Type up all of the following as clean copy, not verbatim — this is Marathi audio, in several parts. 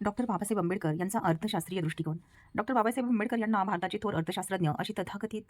डॉक्टर बाबासाहेब आंबेडकर यांचा अर्थशास्त्रीय दृष्टिकोन. डॉक्टर बाबासाहेब आंबेडकर यांना भारताचे थोर अर्थशास्त्रज्ञ अशी तथाकथित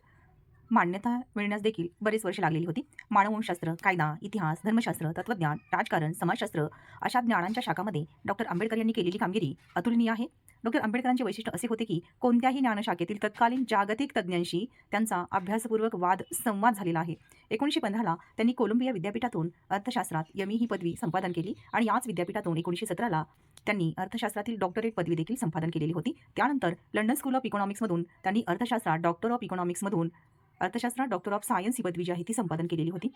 मान्यता मिळण्यास देखील बरेच वर्षे लागलेली होती. मानववंशशास्त्र, कायदा, इतिहास, धर्मशास्त्र, तत्त्वज्ञान, राजकारण, समाजशास्त्र अशा ज्ञानांच्या शाखांमध्ये डॉक्टर आंबेडकर यांनी केलेली कामगिरी अतुलनीय आहे. डॉक्टर आंबेडकरांचे वैशिष्ट्य असे होते की कोणत्याही ज्ञानशाखेतील तत्कालीन जागतिक तज्ज्ञांशी त्यांचा अभ्यासपूर्वक वाद संवाद झालेला आहे. 1915ला त्यांनी कोलंबिया विद्यापीठातून अर्थशास्त्रात एम.ए. ही पदवी संपादन केली आणि याच विद्यापीठातून 1917ला त्यांनी अर्थशास्त्रातील डॉक्टरेट पदवी देखील संपादन केलेली होती. त्यानंतर लंडन स्कूल ऑफ इकॉनॉमिक्समधून त्यांनी अर्थशास्त्रात डॉक्टर ऑफ इकॉनॉमिक्समधून अर्थशास्त्रात डॉक्टर ऑफ सायन्स ही पदवी जी आहे ती संपादन केलेली होती.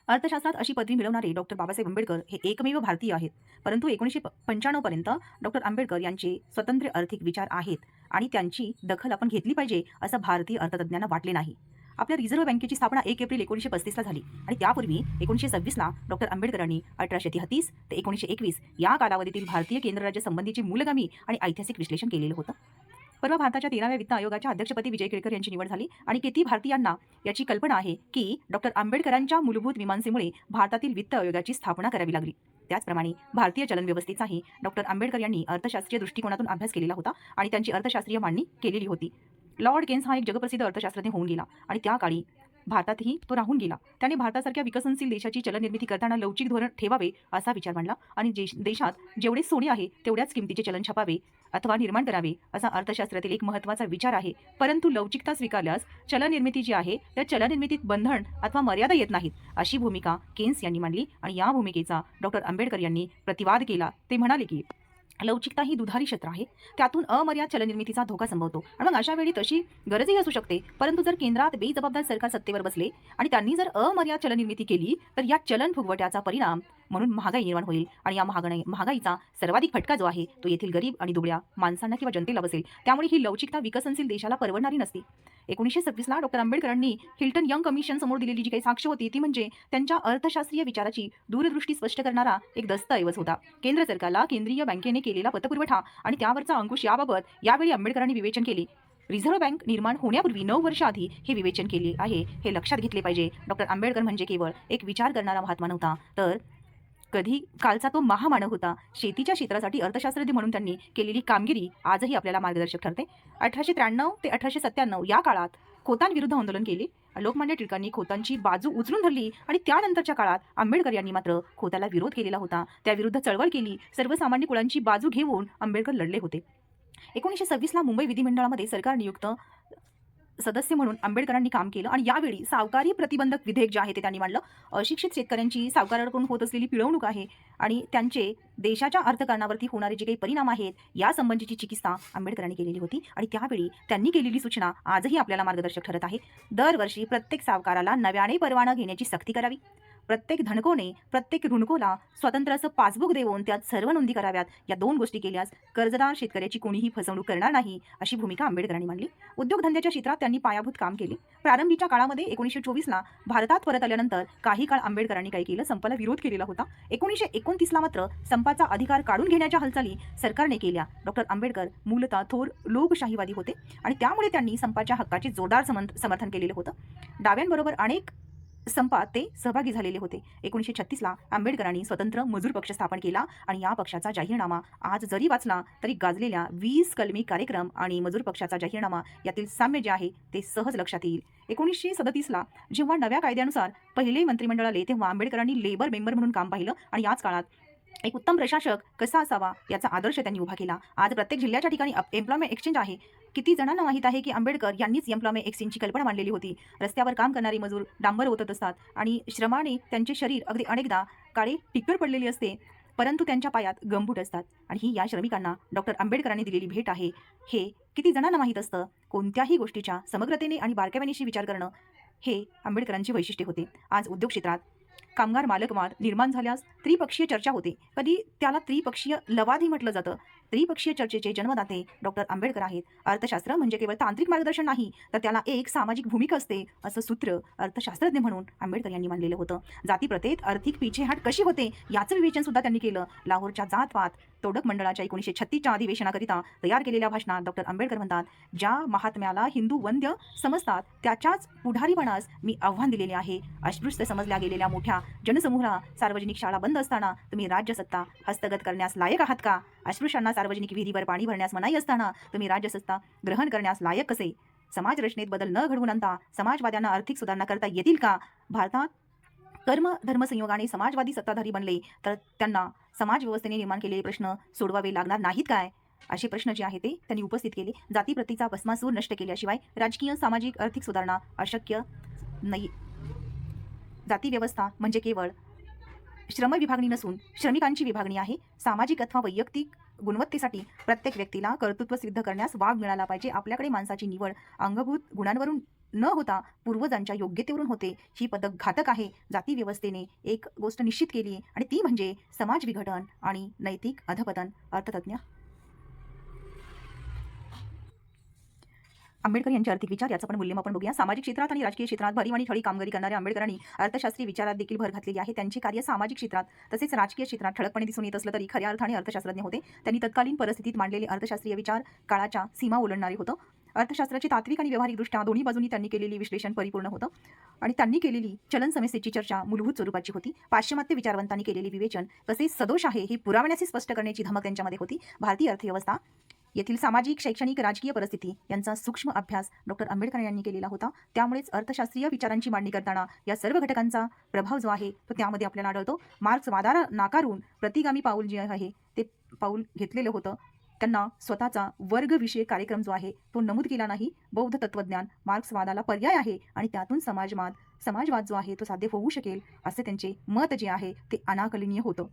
अर्थशास्त्रात अशी पदवी मिळवणारे डॉक्टर बाबासाहेब आंबेडकर हे एकमेव भारतीय आहेत. परंतु 1995 पर्यंत डॉक्टर आंबेडकर यांचे स्वतंत्र आर्थिक विचार आहेत आणि त्यांची दखल आपण घेतली पाहिजे असं भारतीय अर्थतज्ज्ञांना वाटले नाही. आपल्या रिझर्व्ह बँकेची स्थापना 1 एप्रिल 1935ला झाली आणि त्यापूर्वी 1926ला डॉक्टर आंबेडकरांनी 1833 ते 1921 या कालावधीतील भारतीय केंद्र राज्य संबंधीचे मूलगामी आणि ऐतिहासिक विश्लेषण केलेलं होतं. परवा भारताच्या 13व्या वित्त आयोगाच्या अध्यक्षपदी विजय केळकर यांची निवड झाली आणि किती भारतीयांना याची कल्पना आहे की डॉक्टर आंबेडकरांच्या मूलभूत मीमांसेमुळे भारतातील वित्त आयोगाची स्थापना करावी लागली. त्याचप्रमाणे भारतीय चलन व्यवस्थेचाही डॉक्टर आंबेडकर यांनी अर्थशास्त्रीय दृष्टिकोनातून अभ्यास केलेला होता आणि त्यांची अर्थशास्त्रीय मांडणी केलेली होती. लॉर्ड केन्स हा एक जगप्रसिद्ध अर्थशास्त्रज्ञ होऊन गेला आणि त्या काळी भारतातही तो राहून गेला. त्याने भारतासारख्या विकसनशील देशाची चलननिर्मिती करताना लवचिक धोरण ठेवावे असा विचार मांडला आणि देशात जेवढे सोने आहे तेवढ्याच किमतीचे चलन छापावे अथवा निर्माण करावे असा अर्थशास्त्रातील एक महत्त्वाचा विचार आहे. परंतु लवचिकता स्वीकारल्यास चलननिर्मिती जी आहे त्या चलननिर्मितीत बंधन अथवा मर्यादा येत नाहीत अशी भूमिका केन्स यांनी मांडली आणि या भूमिकेचा डॉक्टर आंबेडकर यांनी प्रतिवाद केला. ते म्हणाले की लवचिकता ही दुधारी क्षेत्र आहे, त्यातून अमर्याद चलननिर्मितीचा धोका संभवतो आणि मग अशा वेळी तशी गरजही असू शकते. परंतु जर केंद्रात बेजबाबदार सरकार सत्तेवर बसले आणि त्यांनी जर अमर्याद चलननिर्मिती केली तर या चलन फुगवट्याचा परिणाम म्हणून महागाई निर्माण होईल आणि या महागाईचा सर्वाधिक फटका जो आहे तो येथील गरीब आणि दुबळ्या माणसांना किंवा जनतेला बसेल. त्यामुळे ही लवचिकता विकसनशील देशाला परवडणारी नसते. 1926ला डॉक्टर आंबेडकरांनी हिल्टन यंग कमिशन समोर दिलेली जी काही साक्ष होती ती म्हणजे त्यांच्या अर्थशास्त्रीय विचाराची दूरदृष्टी स्पष्ट करणारा एक दस्तऐवज होता. केंद्र सरकारला केंद्रीय बँकेने केलेला पतपुरवठा आणि त्यावरचा अंकुश याबाबत यावेळी आंबेडकरांनी विवेचन केले. रिझर्व्ह बँक निर्माण होण्यापूर्वी 9 वर्ष आधी हे विवेचन केले आहे हे लक्षात घेतले पाहिजे. डॉक्टर आंबेडकर म्हणजे केवळ एक विचार करणारा महात्मा नव्हता, तर कधी कालचा तो महामानव होता. शेतीच्या क्षेत्रासाठी अर्थशास्त्रज्ञ म्हणून त्यांनी केलेली कामगिरी आजही आपल्याला मार्गदर्शक ठरते. 1893 ते 1897 या काळात खोतांविरुद्ध आंदोलन केले. लोकमान्य टिळकांनी खोतांची बाजू उचलून धरली आणि त्यानंतरच्या काळात आंबेडकर यांनी मात्र खोताला विरोध केलेला होता. त्याविरुद्ध चळवळ केली. सर्वसामान्य कुळांची बाजू घेऊन आंबेडकर लढले होते. 1926ला मुंबई विधिमंडळामध्ये सरकार नियुक्त सदस्य म्हणून आंबेडकरांनी काम केलं आणि यावेळी सावकारी प्रतिबंधक विधेयक जे आहे ते त्यांनी मांडलं. अशिक्षित शेतकऱ्यांची सावकाराकडून होत असलेली पिळवणूक आहे आणि त्यांचे देशाच्या अर्थकारणावरती होणारे जे काही परिणाम आहेत या संबंधीची चिकित्सा आंबेडकरांनी केलेली होती आणि त्यावेळी त्यांनी केलेली सूचना आजही आपल्याला मार्गदर्शक ठरत आहे. दरवर्षी प्रत्येक सावकाराला नव्याने परवाना घेण्याची सक्ती करावी. प्रत्येक धनकोने प्रत्येक ऋणकोला स्वतंत्र असं पासबुक देऊन त्यात सर्व नोंदी कराव्यात. या 2 गोष्टी केल्यास कर्जदार शेतकऱ्याची कोणीही फसवणूक करणार नाही अशी भूमिका आंबेडकरांनी मांडली. उद्योगधंद्याच्या क्षेत्रात त्यांनी पायाभूत काम केले. प्रारंभीच्या काळामध्ये 1924ला भारतात परत आल्यानंतर काही काळ आंबेडकरांनी काय केलं, संपाला विरोध केलेला होता. 1929ला मात्र संपाचा अधिकार काढून घेण्याच्या हालचाली सरकारने केल्या. डॉक्टर आंबेडकर मूलतः थोर लोकशाहीवादी होते आणि त्यामुळे त्यांनी संपाच्या हक्काचे जोरदार समर्थन केलेलं होतं. डाव्यांबरोबर अनेक संपात ते सहभागी झालेले होते. 1936ला आंबेडकरांनी स्वतंत्र मजूर पक्ष स्थापन केला आणि या पक्षाचा जाहीरनामा आज जरी वाचला तरी गाजलेल्या 20 कलमी कार्यक्रम आणि मजूर पक्षाचा जाहीरनामा यातील साम्य जे आहे ते सहज लक्षात येईल. 1937ला जेव्हा नव्या कायद्यानुसार पहिले मंत्रिमंडळ आले तेव्हा आंबेडकरांनी लेबर मेंबर म्हणून काम पाहिलं आणि याच काळात एक उत्तम प्रशासक कसा असावा याचा आदर्श त्यांनी उभा केला. आज प्रत्येक जिल्ह्याच्या ठिकाणी एम्प्लॉयमेंट एक्सचेंज आहे. किती जणांना माहीत आहे की आंबेडकर यांनीच एम्प्लॉयमेंट एक्सचेंजची कल्पना मांडलेली होती. रस्त्यावर काम करणारे मजूर डांबर ओतत असतात आणि श्रमाने त्यांचे शरीर अगदी अनेकदा काळे टिक्कर पडलेले असते, परंतु त्यांच्या पायात गमबूट असतात आणि ही या श्रमिकांना डॉक्टर आंबेडकरांनी दिलेली भेट आहे. हे किती जणांना माहीत असतं. कोणत्याही गोष्टीच्या समग्रतेने आणि बारकाव्यानेशी विचार करणं हे आंबेडकरांचे वैशिष्ट्य होते. आज उद्योग क्षेत्रात कामगार मालक वाद निर्माण झाल्यास त्रिपक्षीय चर्चा होते. कधी त्याला त्रिपक्षीय लवादही म्हटलं जातं. त्रिपक्षीय चर्चेचे जन्मदाते डॉक्टर आंबेडकर आहेत. अर्थशास्त्र म्हणजे केवळ तांत्रिक मार्गदर्शन नाही, तर त्याला एक सामाजिक भूमिका असते असं सूत्र अर्थशास्त्रज्ञ म्हणून आंबेडकर यांनी मांडलेलं होतं. जातीप्रथेत आर्थिक पिछेहाट कशी होते याचं विवेचन सुद्धा त्यांनी केलं. लाहोरच्या जातपात तोडक मंडळाच्या 1936च्या अधिवेशनाकरिता तयार केलेल्या भाषणात डॉक्टर आंबेडकर म्हणतात, ज्या महात्म्याला हिंदू वंद्य समजतात त्याच्याच पुढारीपणास मी आव्हान दिलेले आहे. अस्पृश्य समजल्या गेलेल्या मोठ्या जनसमूहाला सार्वजनिक शाळा बंद श्रीमंत असताना तुम्ही राज्यसत्ता हस्तगत करण्यास लायक आहात का? अस्पृश्यांना सार्वजनिक विहिरीवर पाणी भरण्यास मनाई असताना तुम्ही राज्यसत्ता ग्रहण करण्यास लायक कसे? समाज रचनेत बदल न घडवून आणता समाजवाद्यांना आर्थिक सुधारणा करता येतील का? भारतात कर्म धर्म संयोगाने समाजवादी सत्ताधारी बनले तर त्यांना समाज व्यवस्थेने निर्माण केलेले प्रश्न सोडवावे लागणार नाहीत काय? असे प्रश्न जे आहे ते त्यांनी उपस्थित केले. जातीप्रतीचा भस्मासूर नष्ट केल्याशिवाय राजकीय सामाजिक आर्थिक सुधारणा अशक्य नाही. जाती व्यवस्था म्हणजे केवळ श्रम विभागणी नसून श्रमिकांची विभागणी आहे. सामाजिक अथवा वैयक्तिक गुणवत्तेसाठी प्रत्येक व्यक्तीला कर्तृत्व सिद्ध करण्यास वाव मिळाला पाहिजे. आपल्याकडे माणसाची निवड अंगभूत गुणांवरून न होता पूर्वजांच्या योग्यतेवरून होते. ही पद्धत घातक आहे. जाती व्यवस्थेने एक गोष्ट निश्चित केली आणि ती म्हणजे समाज विघटन आणि नैतिक अधपतन. अर्थतज्ञ आंबेडकर यांचे आर्थिक विचार याचं पण मूल्यमापन बघूया. सामाजिक क्षेत्रात आणि राजकीय क्षेत्रात भरीव आणि ठळी कामगिरी करणाऱ्या आंबेडकरांनी अर्थशास्त्रीय विचारात देखील भर घातलेली आहे. त्यांचे कार्य सामाजिक क्षेत्रात तसेच राजकीय क्षेत्रात ठळकपणे दिसून येत असलं तरी खऱ्या अर्थाने अर्थशास्त्रज्ञ होते. त्यांनी तत्कालीन परिस्थितीत मांडलेले अर्थशास्त्रीय विचार काळाच्या सीमा ओलांडणारे होतं. अर्थशास्त्राची तात्विक आणि व्यावहारिकदृष्ट्या दोन्ही बाजूंनी त्यांनी केलेली विश्लेषण परिपूर्ण होतं आणि त्यांनी केलेली चलन समस्येची चर्चा मूलभूत स्वरूपाची होती. पाश्चिमात्य विचारवंतांनी केलेले विवेचन कसे सदोष आहे हे पुराव्याने स्पष्ट करण्याची धमक त्यांच्यामध्ये होती. भारतीय अर्थव्यवस्था येथील सामाजिक शैक्षणिक राजकीय परिस्थिती यांचा सूक्ष्म अभ्यास डॉक्टर आंबेडकर यांनी केलेला होता. त्यामुळेच अर्थशास्त्रीय विचारांची मांडणी करताना या सर्व घटकांचा प्रभाव जो आहे तो त्यामध्ये आपल्याला आढळतो. मार्क्सवादाला नाकारून प्रतिगामी पाऊल जे आहे ते पाऊल घेतलेलं होतं. त्यांना स्वतःचा वर्गविषयक कार्यक्रम जो आहे तो नमूद केला नाही. बौद्ध तत्त्वज्ञान मार्क्सवादाला पर्याय आहे आणि त्यातून समाजवाद जो आहे तो साध्य होऊ शकेल असे त्यांचे मत जे आहे ते अनाकलनीय होतं.